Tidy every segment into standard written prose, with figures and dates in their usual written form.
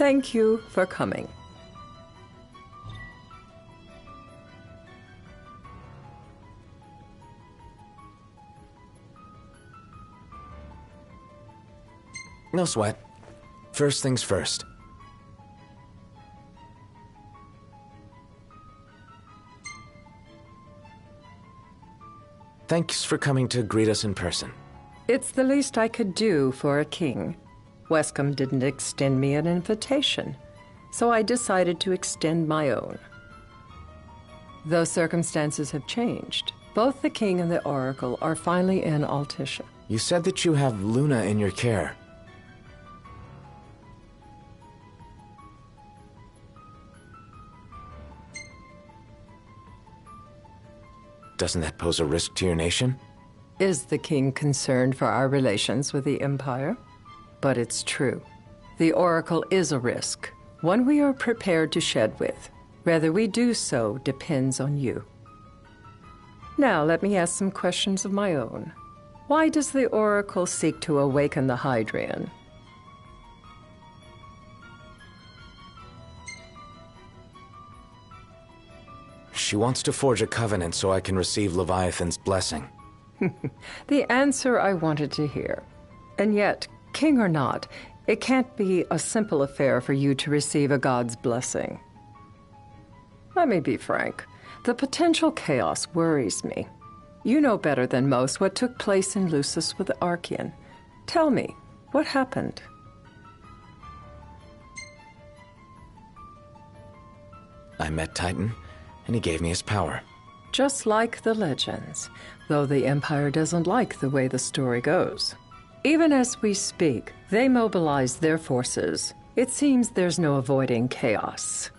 Thank you for coming. No sweat. First things first. Thanks for coming to greet us in person. It's the least I could do for a king. Wescombe didn't extend me an invitation, so I decided to extend my own. Though circumstances have changed, both the king and the oracle are finally in Altissia. You said that you have Luna in your care. Doesn't that pose a risk to your nation? Is the king concerned for our relations with the Empire? But it's true. The oracle is a risk, one we are prepared to shed with. Whether we do so depends on you. Now let me ask some questions of my own. Why does the oracle seek to awaken the Hydrian? She wants to forge a covenant so I can receive Leviathan's blessing. The answer I wanted to hear. And yet, king or not, it can't be a simple affair for you to receive a god's blessing. Let me be frank. The potential chaos worries me. You know better than most what took place in Lucis with Archean. Tell me, what happened? I met Titan, and he gave me his power. Just like the legends, though the Empire doesn't like the way the story goes. Even as we speak, they mobilize their forces. It seems there's no avoiding chaos.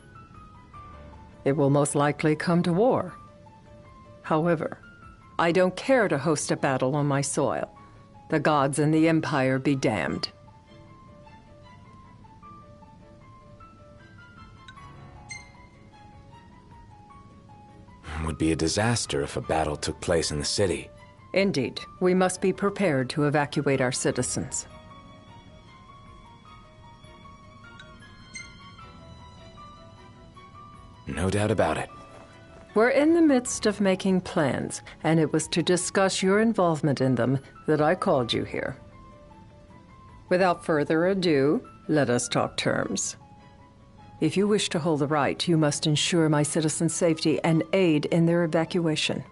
It will most likely come to war. However, I don't care to host a battle on my soil. The gods and the Empire be damned. It would be a disaster if a battle took place in the city. Indeed, we must be prepared to evacuate our citizens. No doubt about it. We're in the midst of making plans, and it was to discuss your involvement in them that I called you here. Without further ado, let us talk terms. If you wish to hold the right, you must ensure my citizens' safety and aid in their evacuation.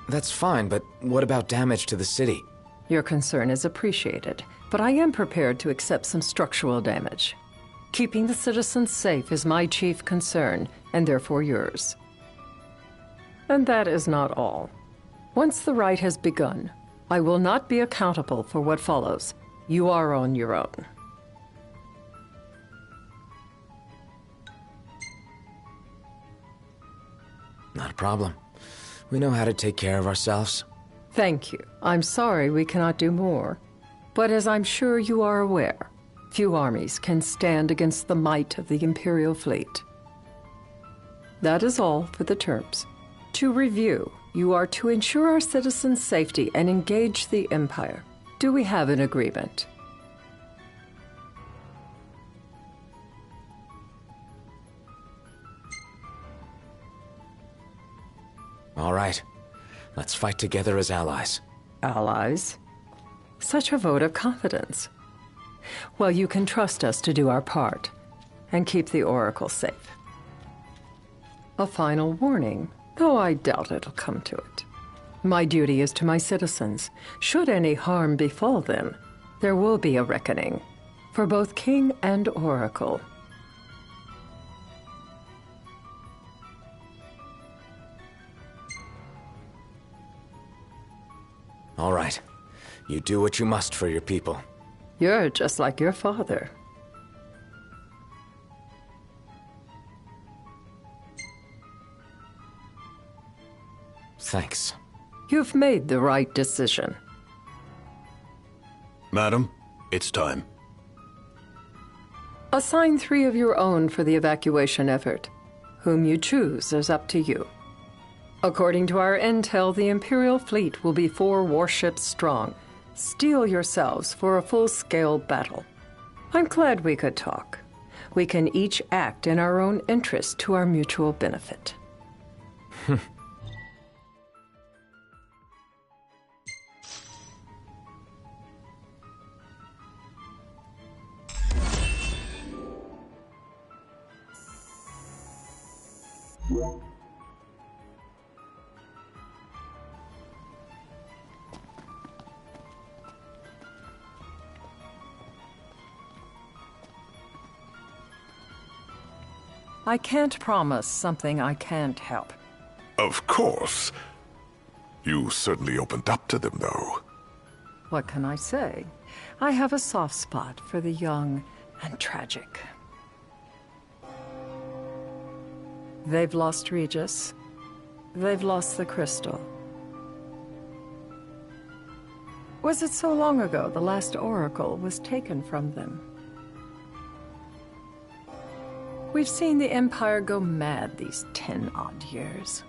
That's fine, but what about damage to the city? Your concern is appreciated, but I am prepared to accept some structural damage. Keeping the citizens safe is my chief concern, and therefore yours. And that is not all. Once the rite has begun, I will not be accountable for what follows. You are on your own. Not a problem. We know how to take care of ourselves. Thank you. I'm sorry we cannot do more. But as I'm sure you are aware, few armies can stand against the might of the Imperial fleet. That is all for the terms. To review, you are to ensure our citizens' safety and engage the Empire. Do we have an agreement? All right. Let's fight together as allies. Allies? Such a vote of confidence. Well, you can trust us to do our part and keep the Oracle safe. A final warning, though I doubt it'll come to it. My duty is to my citizens. Should any harm befall them, there will be a reckoning for both King and Oracle. All right. You do what you must for your people. You're just like your father. Thanks. You've made the right decision. Madam, it's time. Assign 3 of your own for the evacuation effort. Whom you choose is up to you. According to our intel, the Imperial fleet will be 4 warships strong. Steel yourselves for a full-scale battle. I'm glad we could talk. We can each act in our own interest to our mutual benefit. I can't promise something I can't help. Of course. You certainly opened up to them, though. What can I say? I have a soft spot for the young and tragic. They've lost Regis. They've lost the crystal. Was it so long ago the last oracle was taken from them? We've seen the Empire go mad these 10-odd years.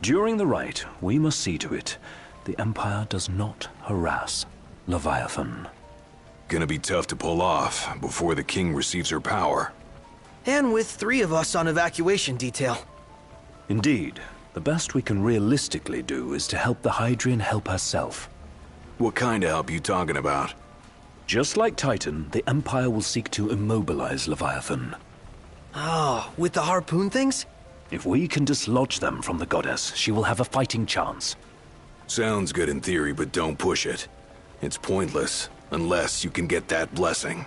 During the rite, we must see to it the Empire does not harass Leviathan. Gonna be tough to pull off before the king receives her power. And with 3 of us on evacuation detail. Indeed. The best we can realistically do is to help the Hydrian help herself. What kind of help you talking about? Just like Titan, the Empire will seek to immobilize Leviathan. Oh, with the harpoon things? If we can dislodge them from the goddess, she will have a fighting chance. Sounds good in theory, but don't push it. It's pointless, unless you can get that blessing.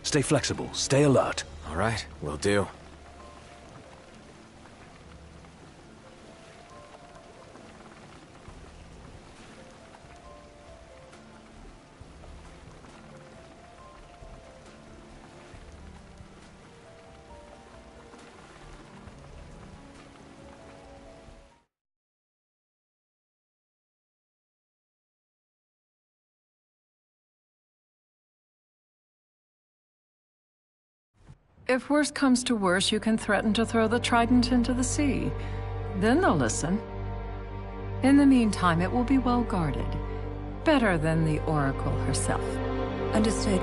Stay flexible, stay alert. All right, will do. If worse comes to worse, you can threaten to throw the trident into the sea. Then they'll listen. In the meantime, it will be well guarded. Better than the Oracle herself. Understood.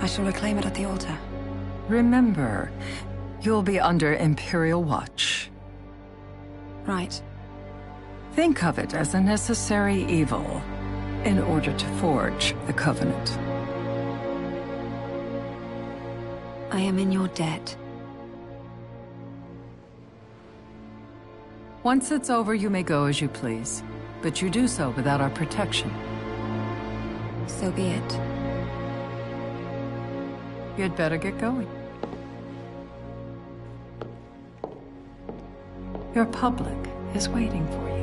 I shall reclaim it at the altar. Remember, you'll be under Imperial watch. Right. Think of it as a necessary evil in order to forge the Covenant. I am in your debt. Once it's over, you may go as you please. But you do so without our protection. So be it. You'd better get going. Your public is waiting for you.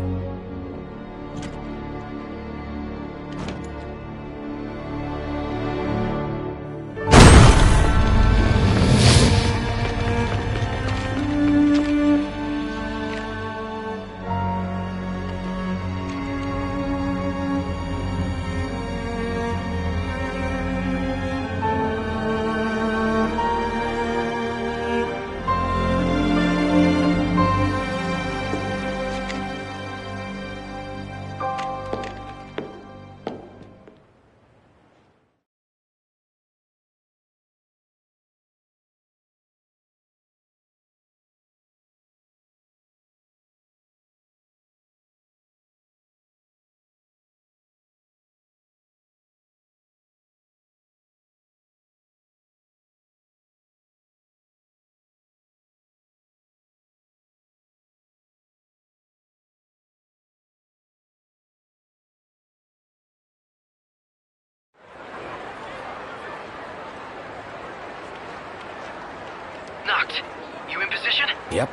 Knocked. You in position? Yep.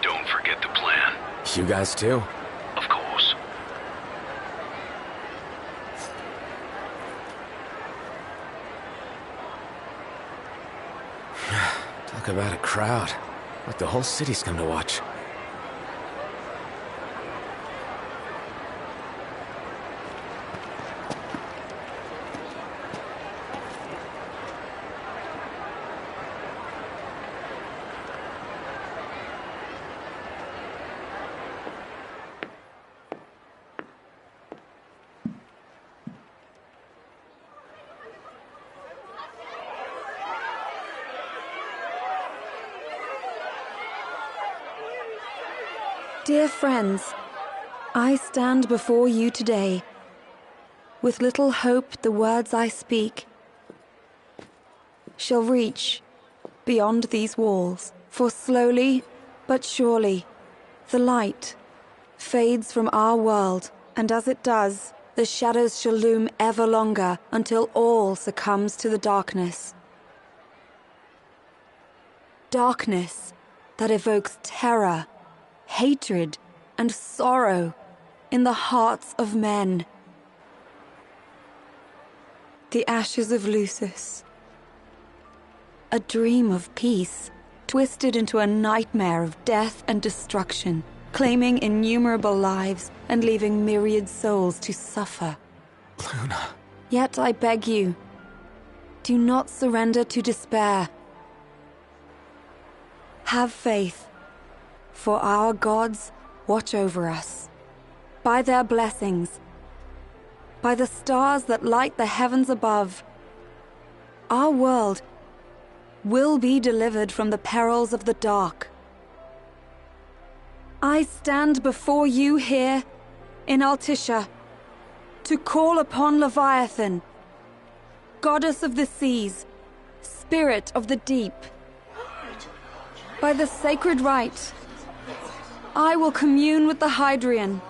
Don't forget the plan. You guys too? Of course. Talk about a crowd. Like the whole city's come to watch. Dear friends, I stand before you today. With little hope the words I speak shall reach beyond these walls. For slowly but surely the light fades from our world, and as it does, the shadows shall loom ever longer until all succumbs to the darkness. Darkness that evokes terror, hatred, and sorrow in the hearts of men. The ashes of Lucis. A dream of peace, twisted into a nightmare of death and destruction, claiming innumerable lives and leaving myriad souls to suffer. Luna. Yet I beg you, do not surrender to despair. Have faith, for our gods watch over us. By their blessings, by the stars that light the heavens above, our world will be delivered from the perils of the dark. I stand before you here in Altisha to call upon Leviathan, goddess of the seas, spirit of the deep. By the sacred rite, I will commune with the Hydrian.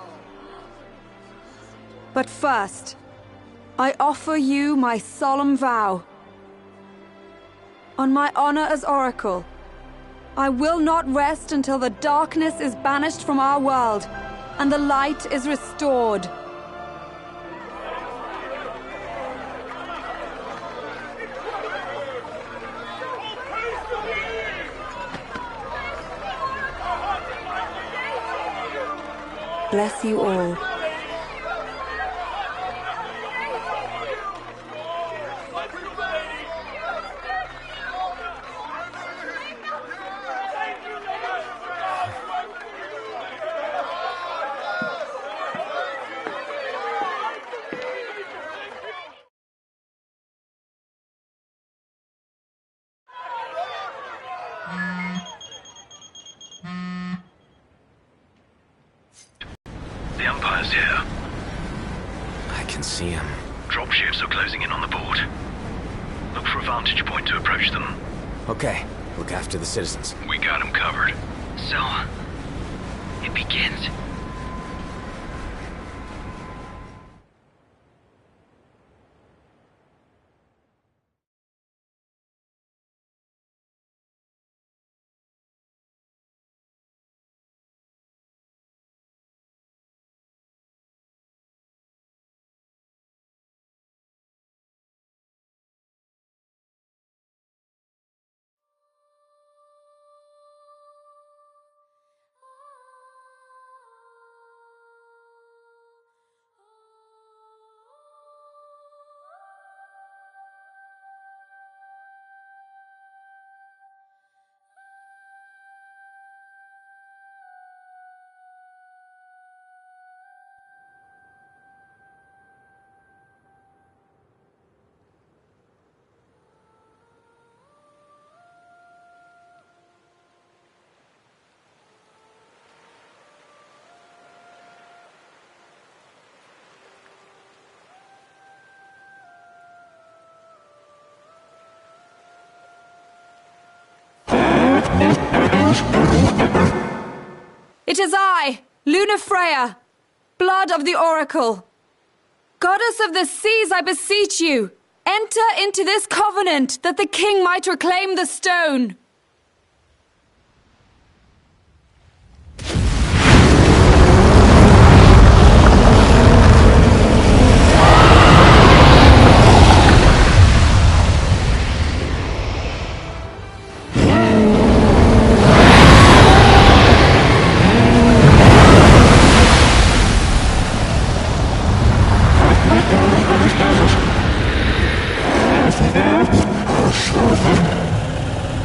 But first, I offer you my solemn vow. On my honor as Oracle, I will not rest until the darkness is banished from our world and the light is restored. Bless you all. The Empire's here. I can see him. Dropships are closing in on the board. Look for a vantage point to approach them. Okay, look after the citizens. We got them covered. So, it begins. It is I, Luna Freya, blood of the Oracle. Goddess of the seas, I beseech you, enter into this covenant that the king might reclaim the stone.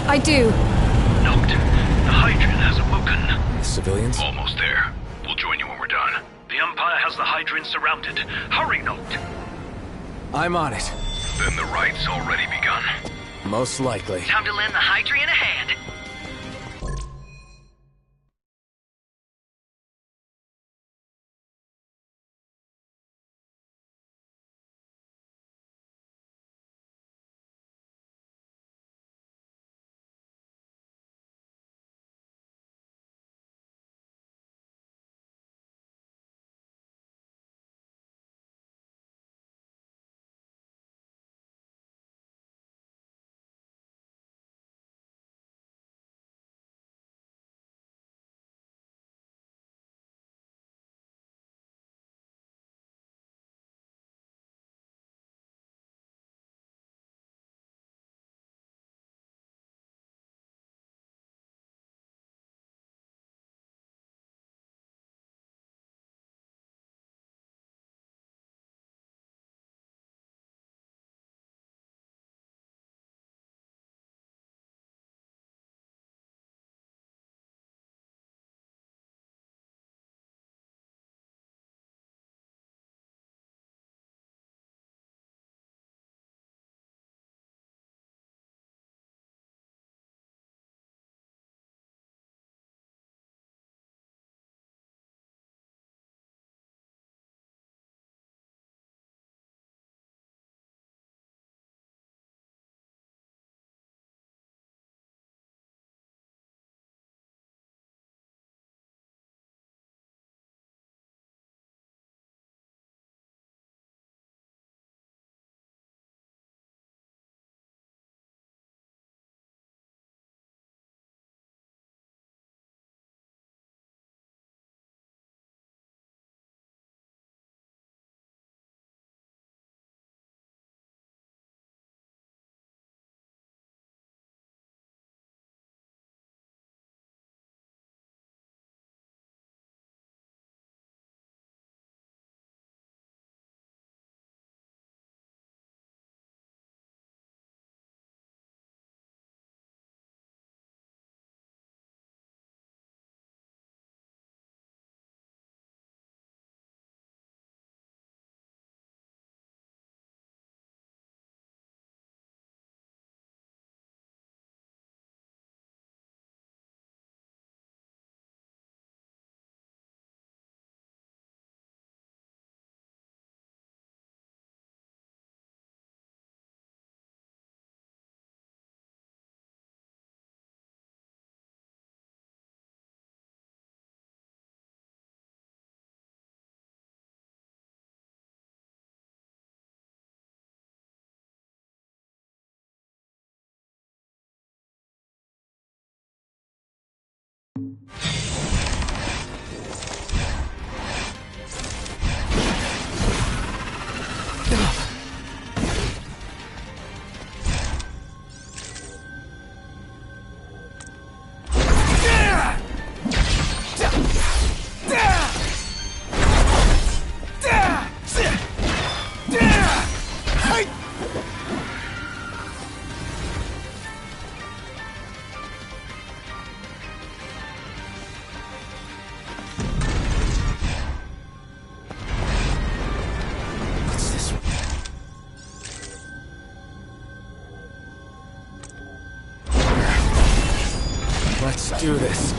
I do. Noct. The Hydrian has awoken. The civilians? Almost there. We'll join you when we're done. The Empire has the Hydrian surrounded. Hurry, Noct. I'm on it. Then the rite's already begun. Most likely. Time to lend the Hydrian a hand. do this.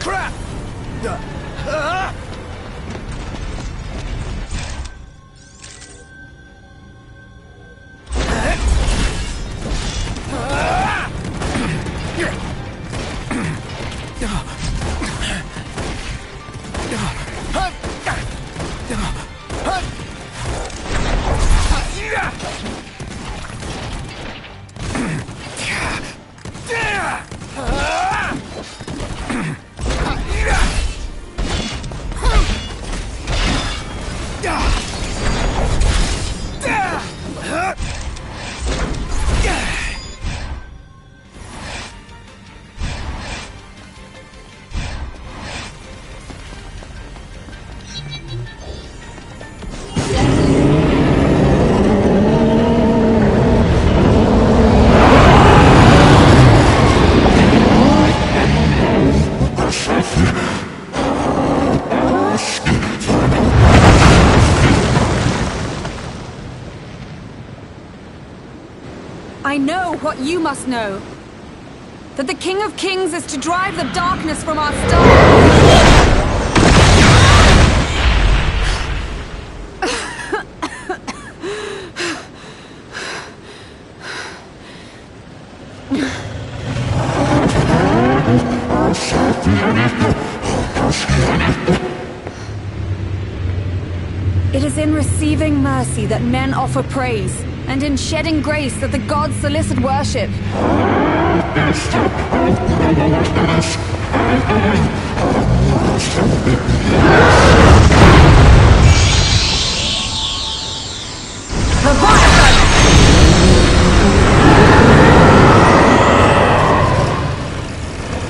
Crap! I know what you must know. That the King of Kings is to drive the darkness from our stars. It is in receiving mercy that men offer praise, and in shedding grace that the gods solicit worship.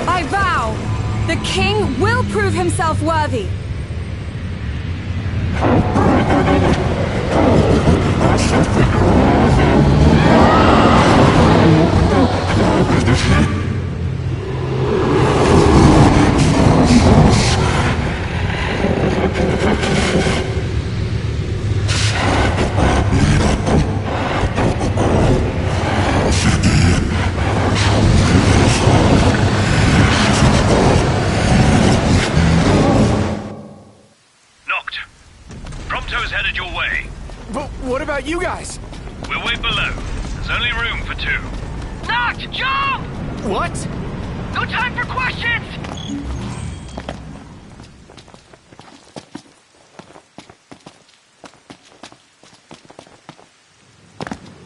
I vow, the king will prove himself worthy. You guys! We'll wait below. There's only room for two. Knocked! Jump! What? No time for questions!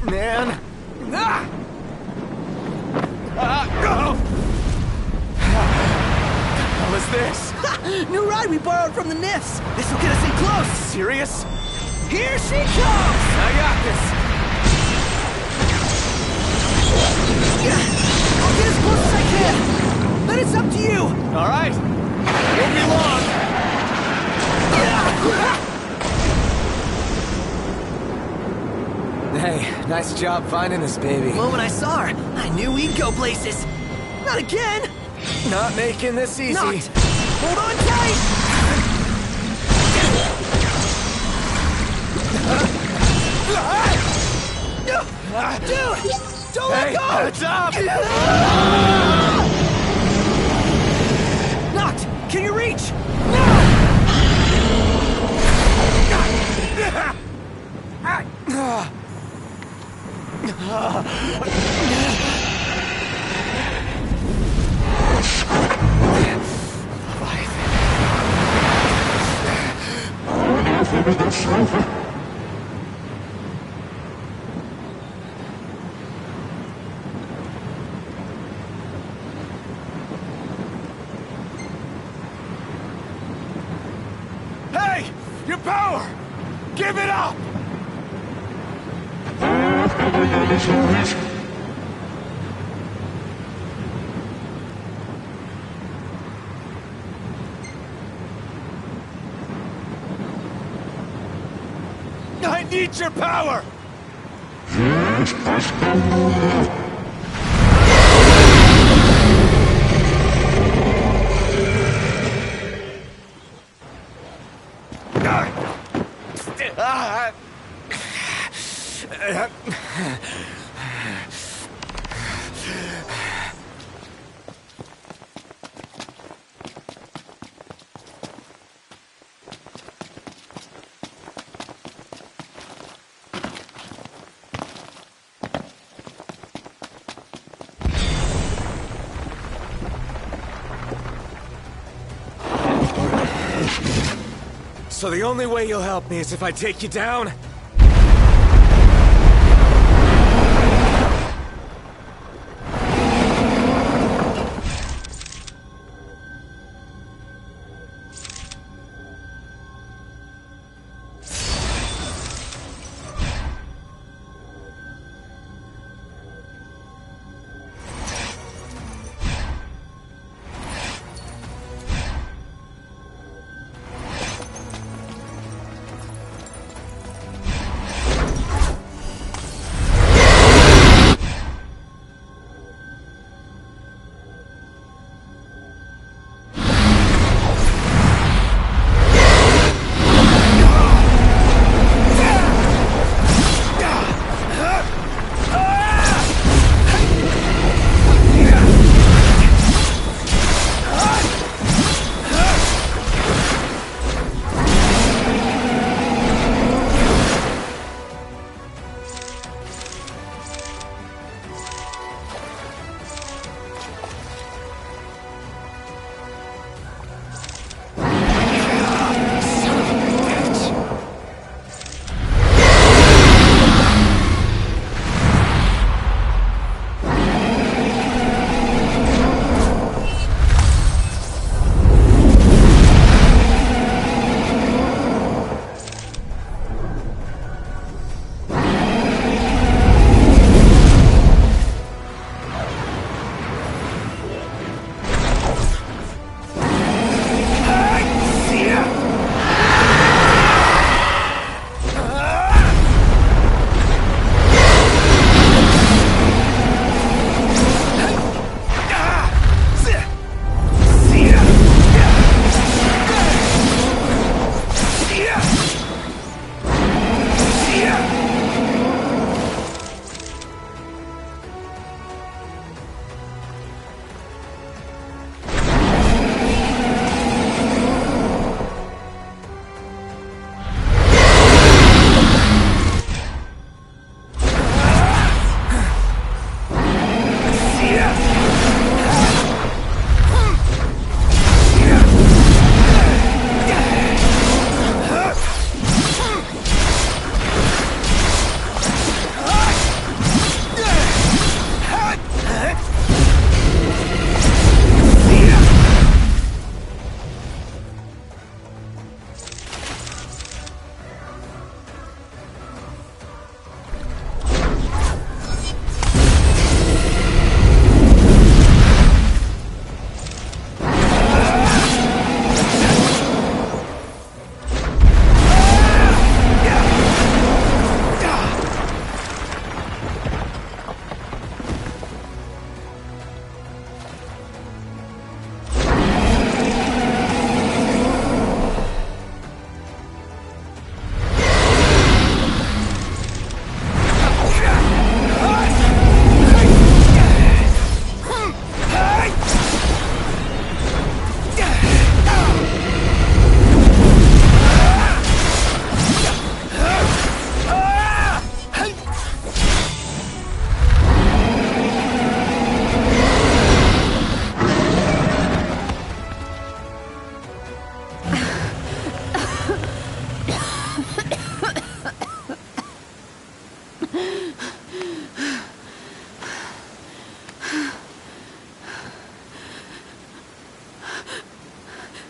Man. Ah! What was this? New ride we borrowed from the Nifs. This will get us in close! Serious? Here she comes! I got this! I'll get as close as I can! Then it's up to you! Alright! Won't be long! Hey, nice job finding this baby. The moment I saw her, I knew we'd go places. Not again! Not making this easy. Not! Hold on tight! Dude! Don't let go! Heads up! Knocked! Can you reach? Hey! Your power! Give it up! I need your power! So the only way you'll help me is if I take you down?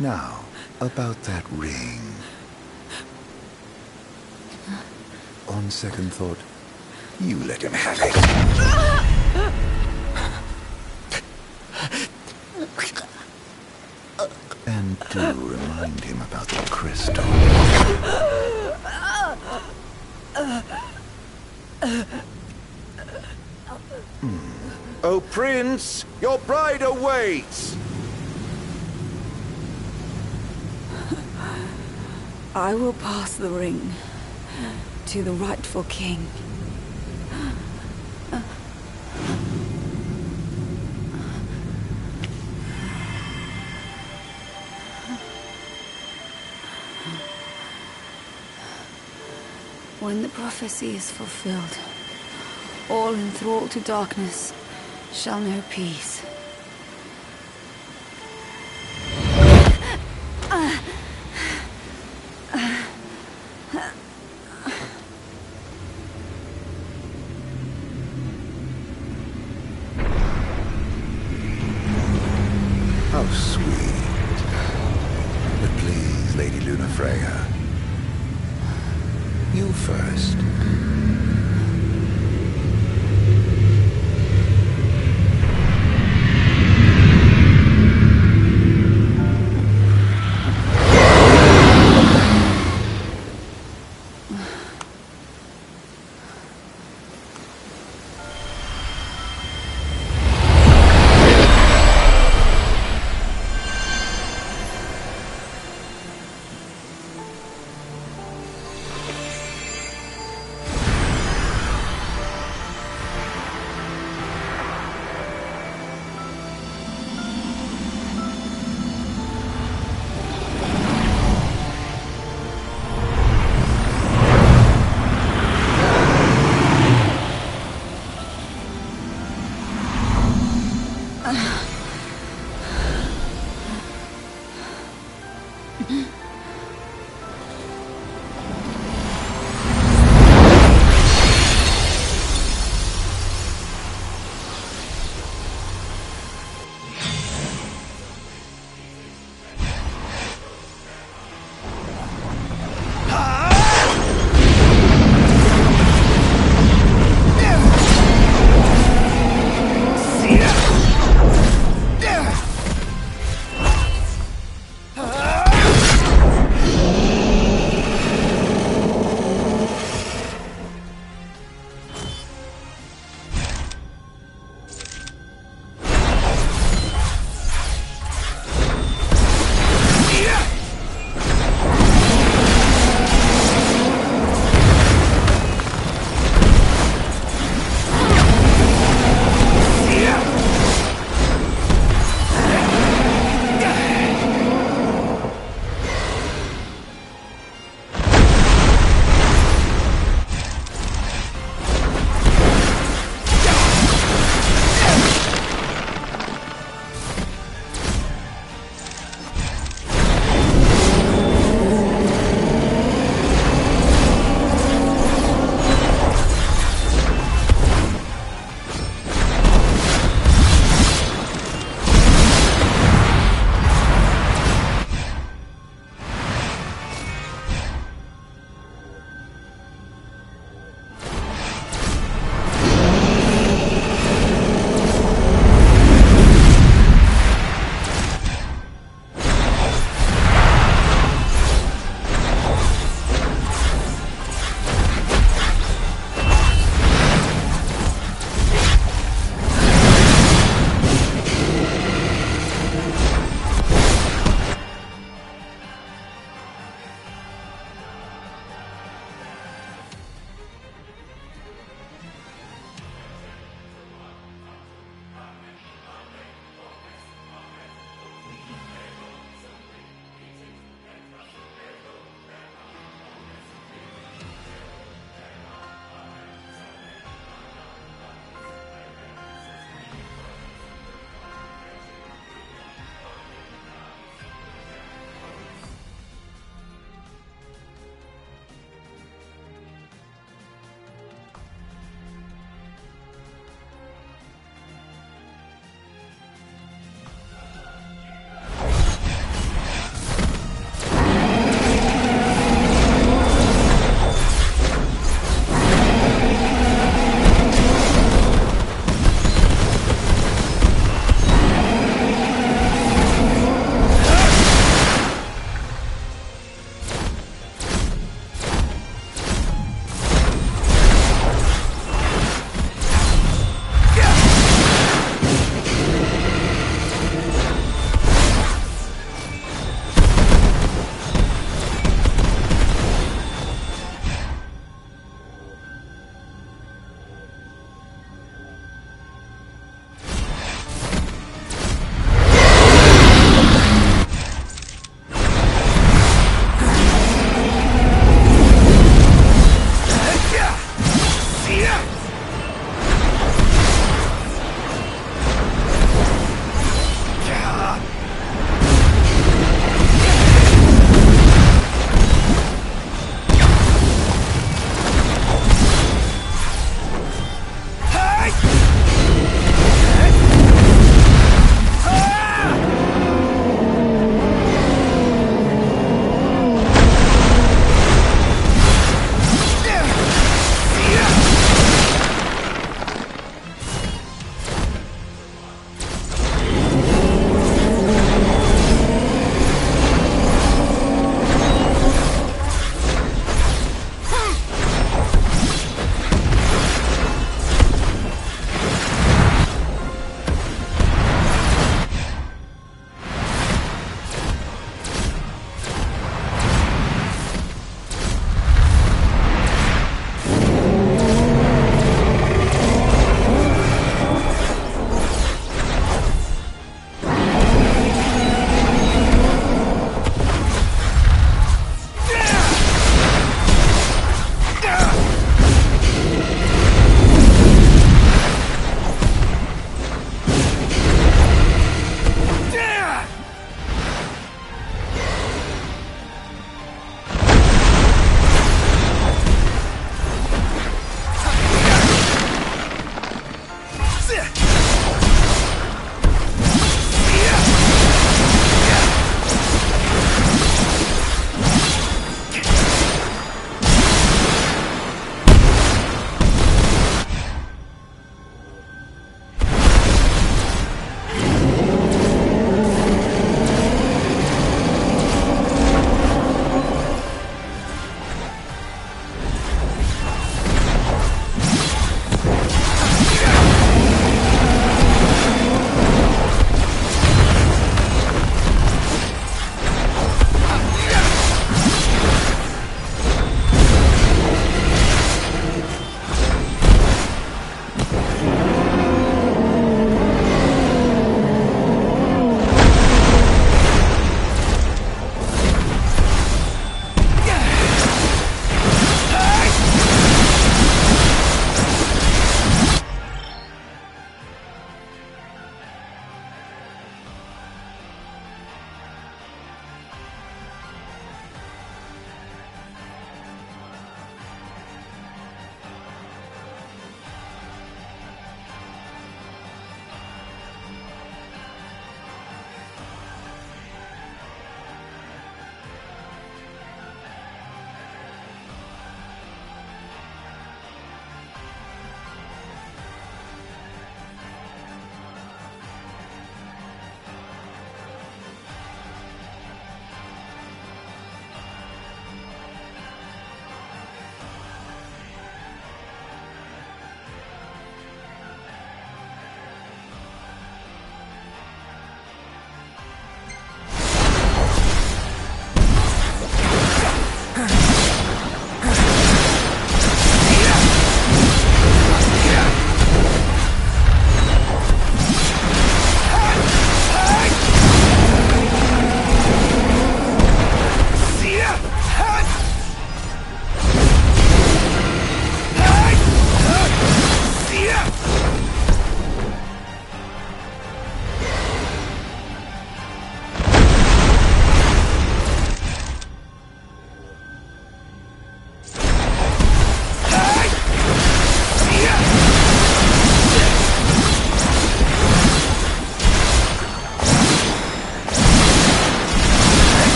Now, about that ring. On second thought, you let him have it. And do remind him about the crystal. Oh, Prince, your bride awaits! I will pass the ring to the rightful king. When the prophecy is fulfilled, all enthralled to darkness shall know peace. How sweet. But please, Lady Lunafreya. You first.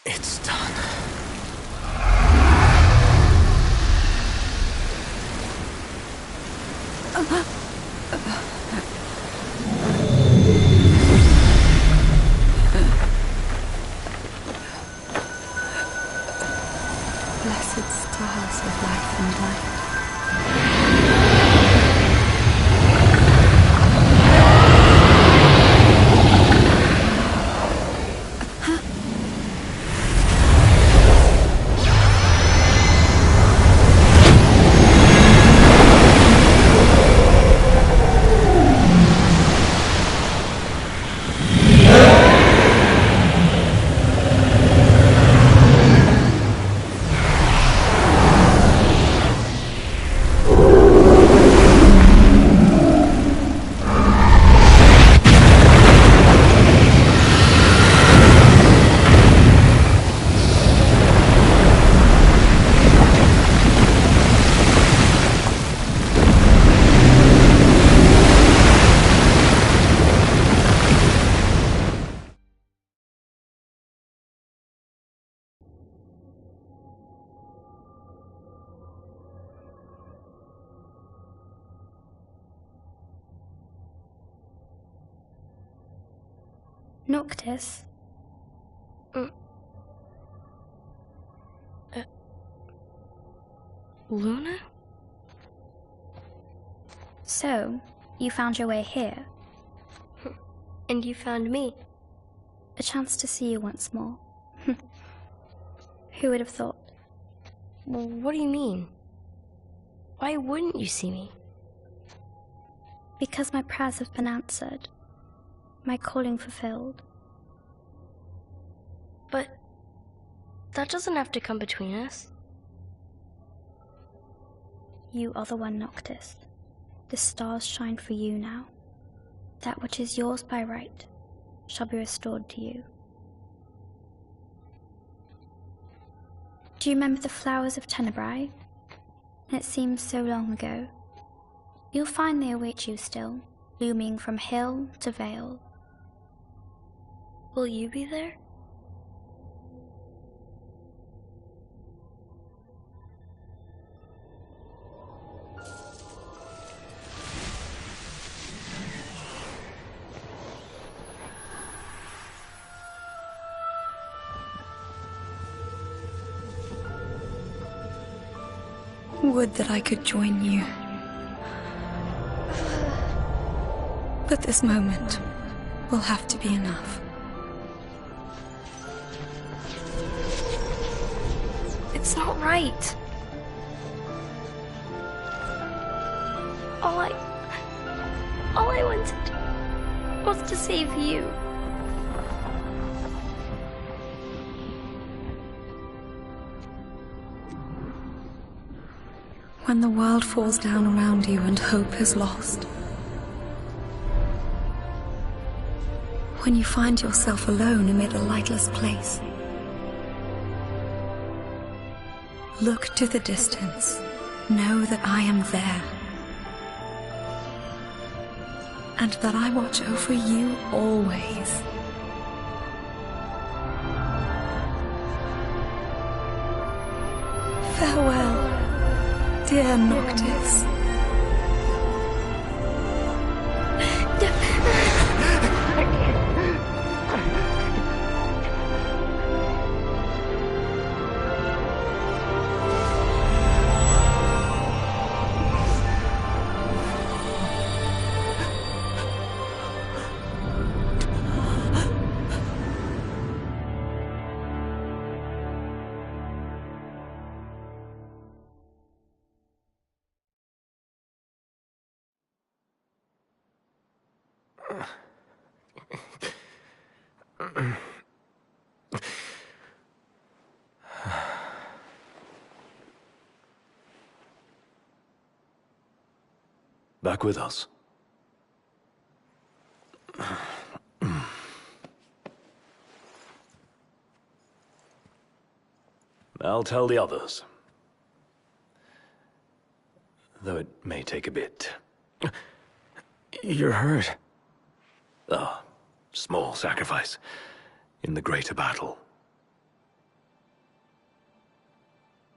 It's done. Blessed stars of life and light. Noctis? Luna? So, you found your way here. And you found me. A chance to see you once more. Who would have thought? Well, what do you mean? Why wouldn't you see me? Because my prayers have been answered. My calling fulfilled. But that doesn't have to come between us. You are the one, Noctis. The stars shine for you now. That which is yours by right shall be restored to you. Do you remember the flowers of Tenebrae? It seems so long ago. You'll find they await you still, blooming from hill to vale. Will you be there? Would that I could join you. But this moment will have to be enough. It's not right. All I wanted was to save you. When the world falls down around you and hope is lost. When you find yourself alone amid a lightless place. Look to the distance. Know that I am there. And that I watch over you always. Farewell, dear Noctis. Back with us. I'll tell the others. though it may take a bit. You're hurt. Ah, small sacrifice in the greater battle.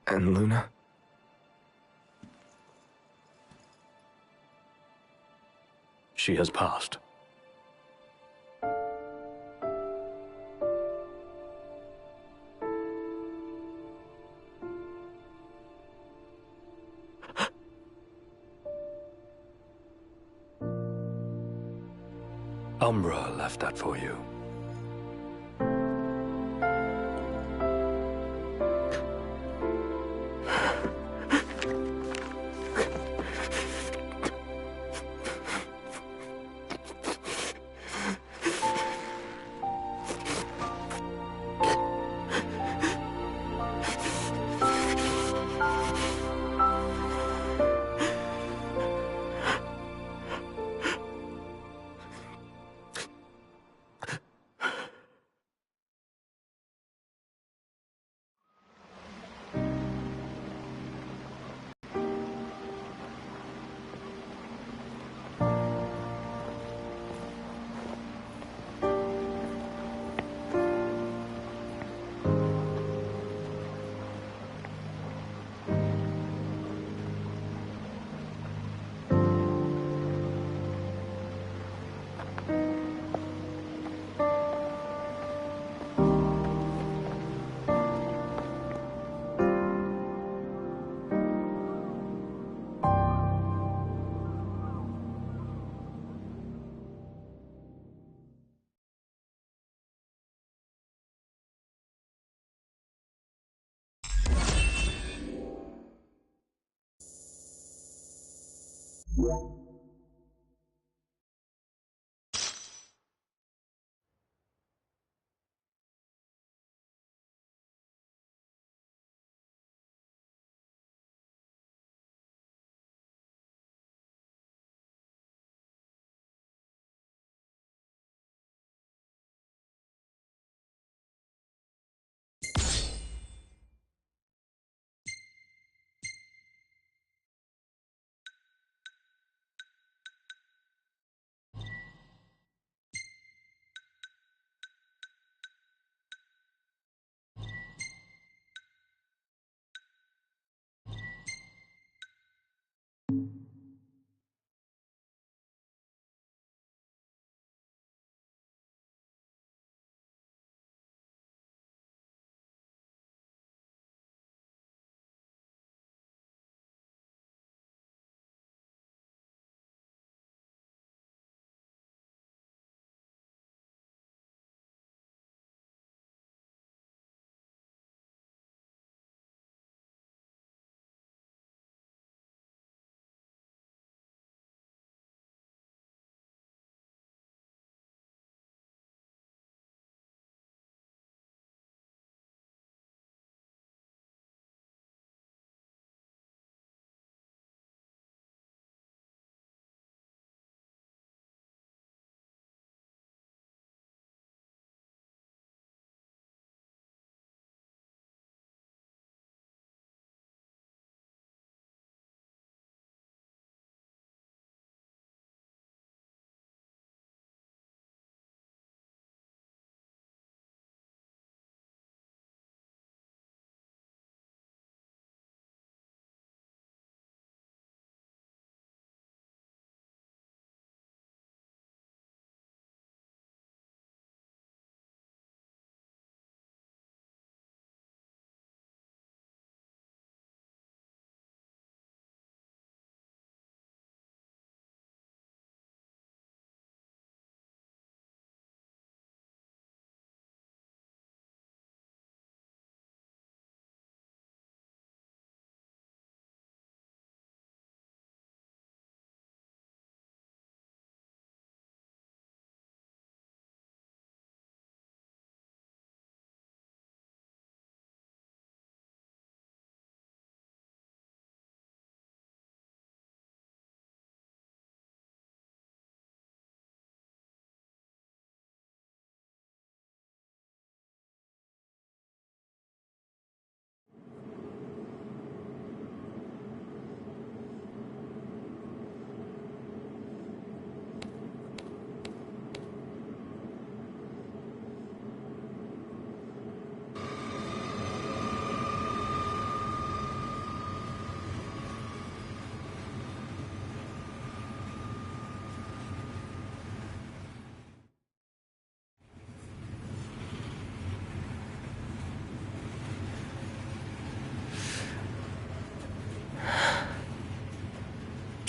And Luna? She has passed. Umbra left that for you.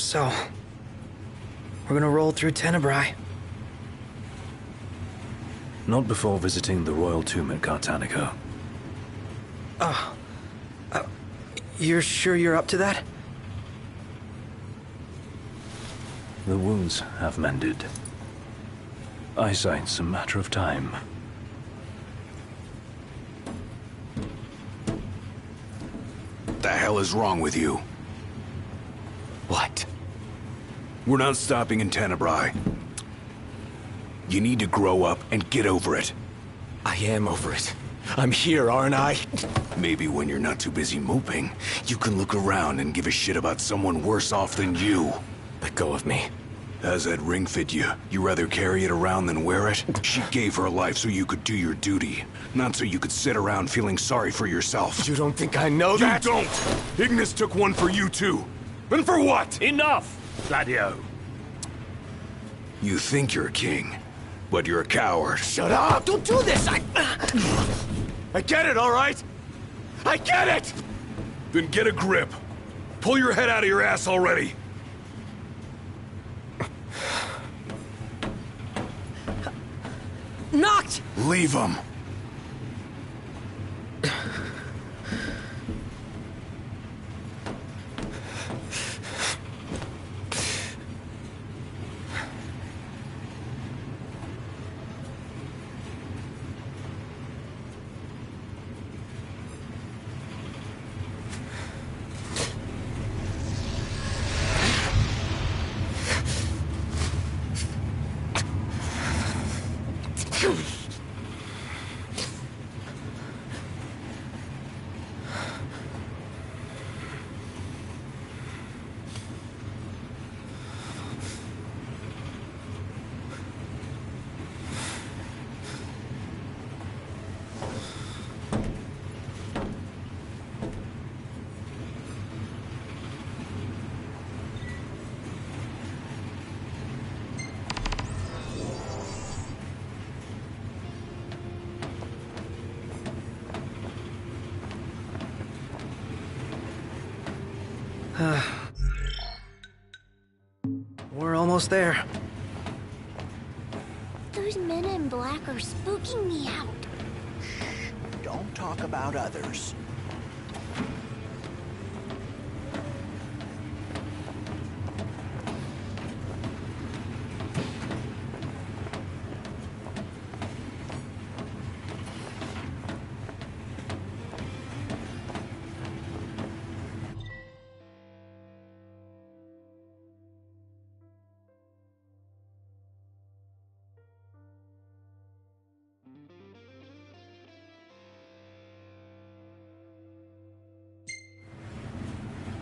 So, we're gonna roll through Tenebrae. Not before visiting the royal tomb at Cartanico. You're sure you're up to that? The wounds have mended. Eyesight's a matter of time. What the hell is wrong with you? What? We're not stopping in Tenebrae. You need to grow up and get over it. I am over it. I'm here, aren't I? Maybe when you're not too busy moping, you can look around and give a shit about someone worse off than you. Let go of me. How's that ring fit you? You rather carry it around than wear it? She gave her life so you could do your duty, not so you could sit around feeling sorry for yourself. You don't think I know that? You don't! Ignis took one for you too. And for what? Enough, Gladio. You think you're a king, but you're a coward. Shut up! Don't do this! I get it, all right? I get it! Then get a grip. Pull your head out of your ass already. Knocked! Leave him. We're almost there. Those men in black are spooking me out. Don't talk about others.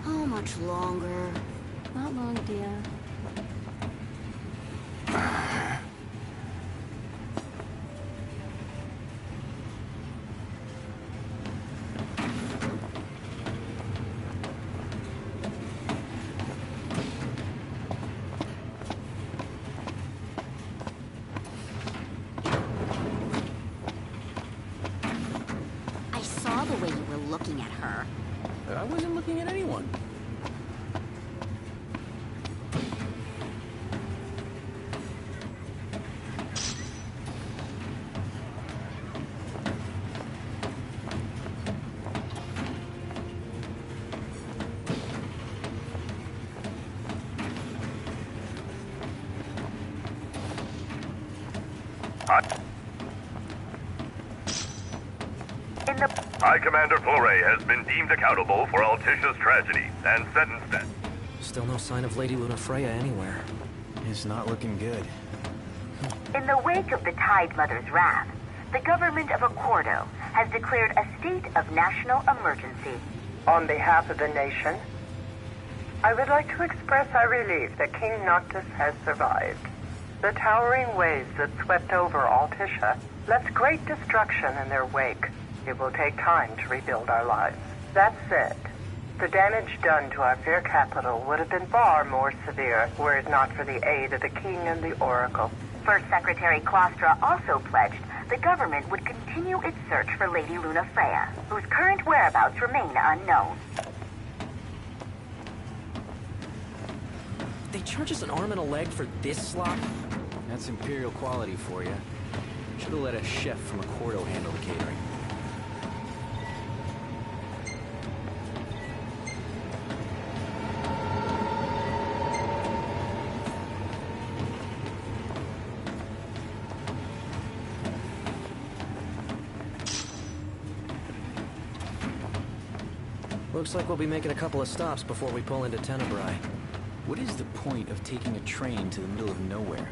How much longer? Not long, dear. I saw the way you were looking at her. I wasn't looking at anyone. High Commander Flore has been deemed accountable for Altisha's tragedy and sentenced death. Still no sign of Lady Lunafreya anywhere. It's not looking good. In the wake of the Tide Mother's wrath, the government of Accordo has declared a state of national emergency. On behalf of the nation, I would like to express our relief that King Noctis has survived. The towering waves that swept over Altisha left great destruction in their wake. It will take time to rebuild our lives. That said, the damage done to our fair capital would have been far more severe were it not for the aid of the King and the Oracle. First Secretary Klostra also pledged the government would continue its search for Lady Lunafreya, whose current whereabouts remain unknown. They charge us an arm and a leg for this slop? That's Imperial quality for you. Should've let a chef from Accordo handle the catering. Looks like we'll be making a couple of stops before we pull into Tenebrae. What is the point of taking a train to the middle of nowhere?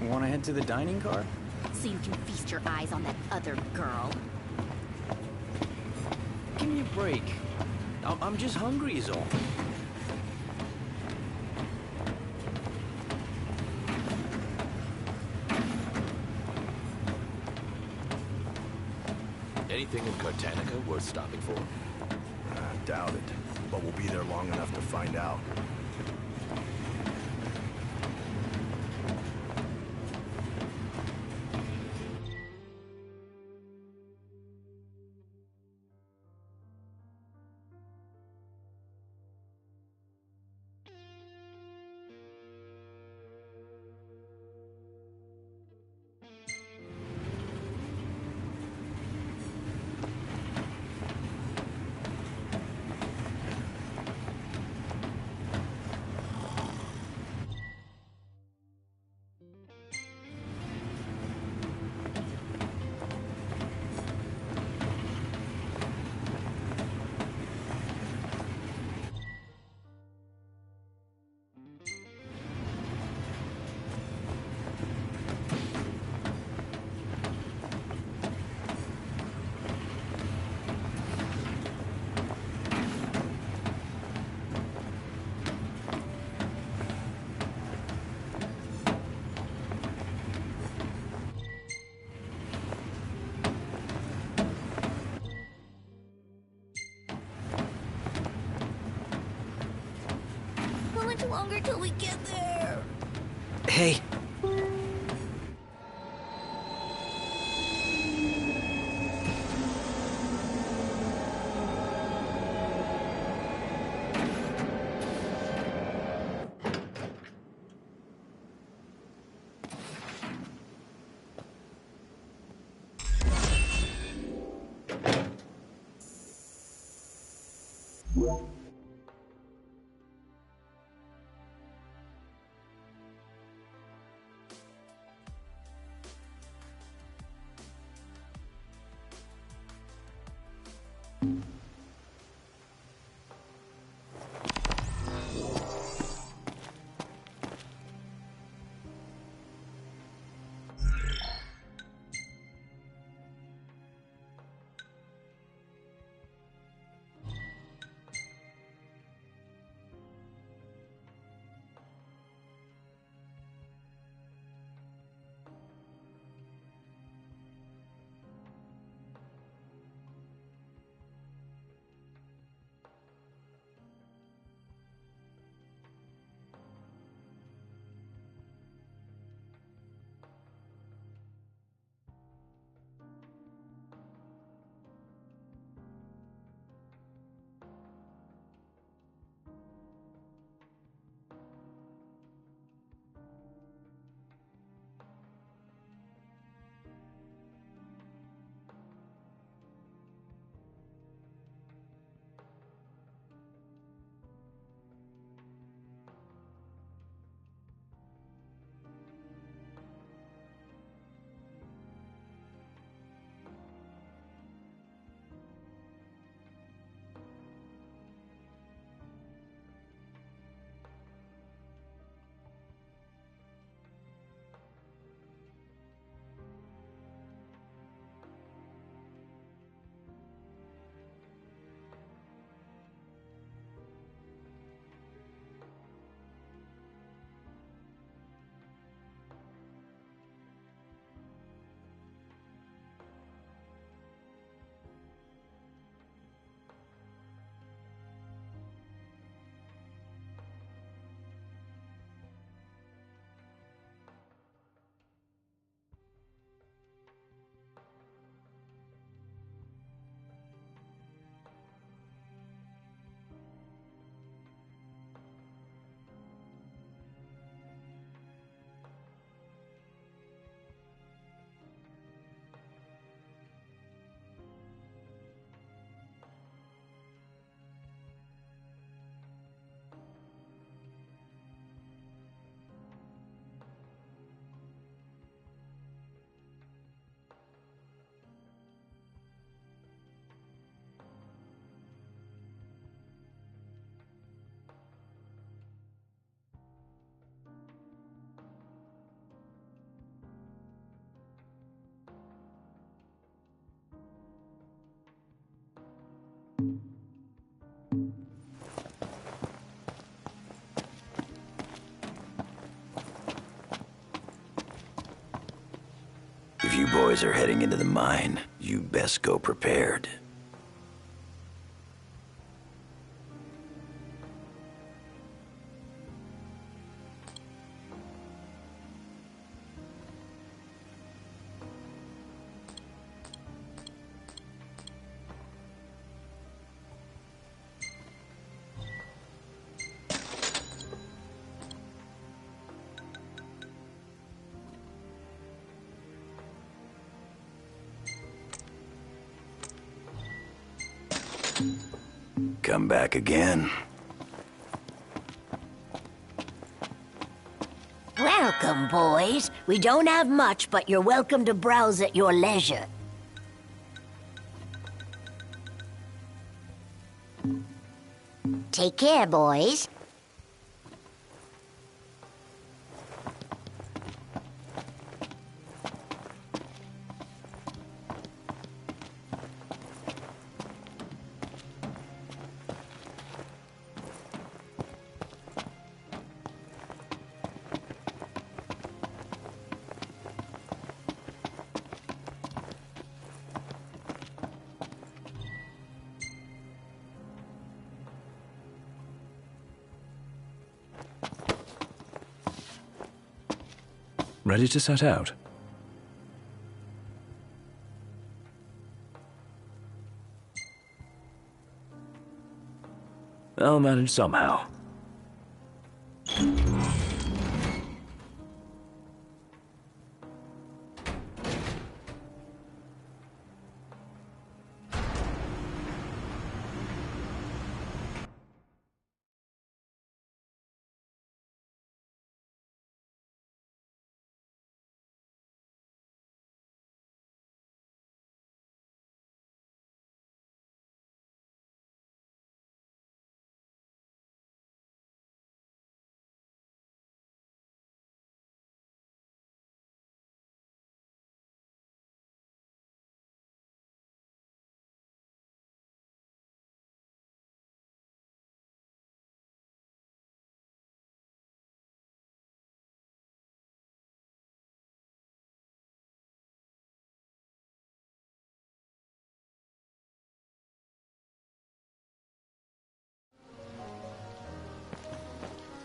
Want to head to the dining car? So you can feast your eyes on that other girl. Give me a break. I'm just hungry is all. Anything in Cartanica worth stopping for? I doubt it, but we'll be there long enough to find out. Longer till we get there. Hey. If you boys are heading into the mine, you best go prepared. Come back again. Welcome, boys. We don't have much, but you're welcome to browse at your leisure. Take care, boys. Ready to set out? I'll manage somehow.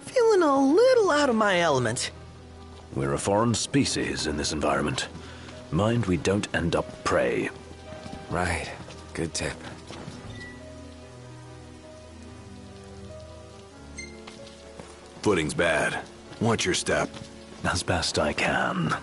Feeling a little out of my element. We're a foreign species in this environment. Mind we don't end up prey. Right. Good tip. Footing's bad. Watch your step. As best I can.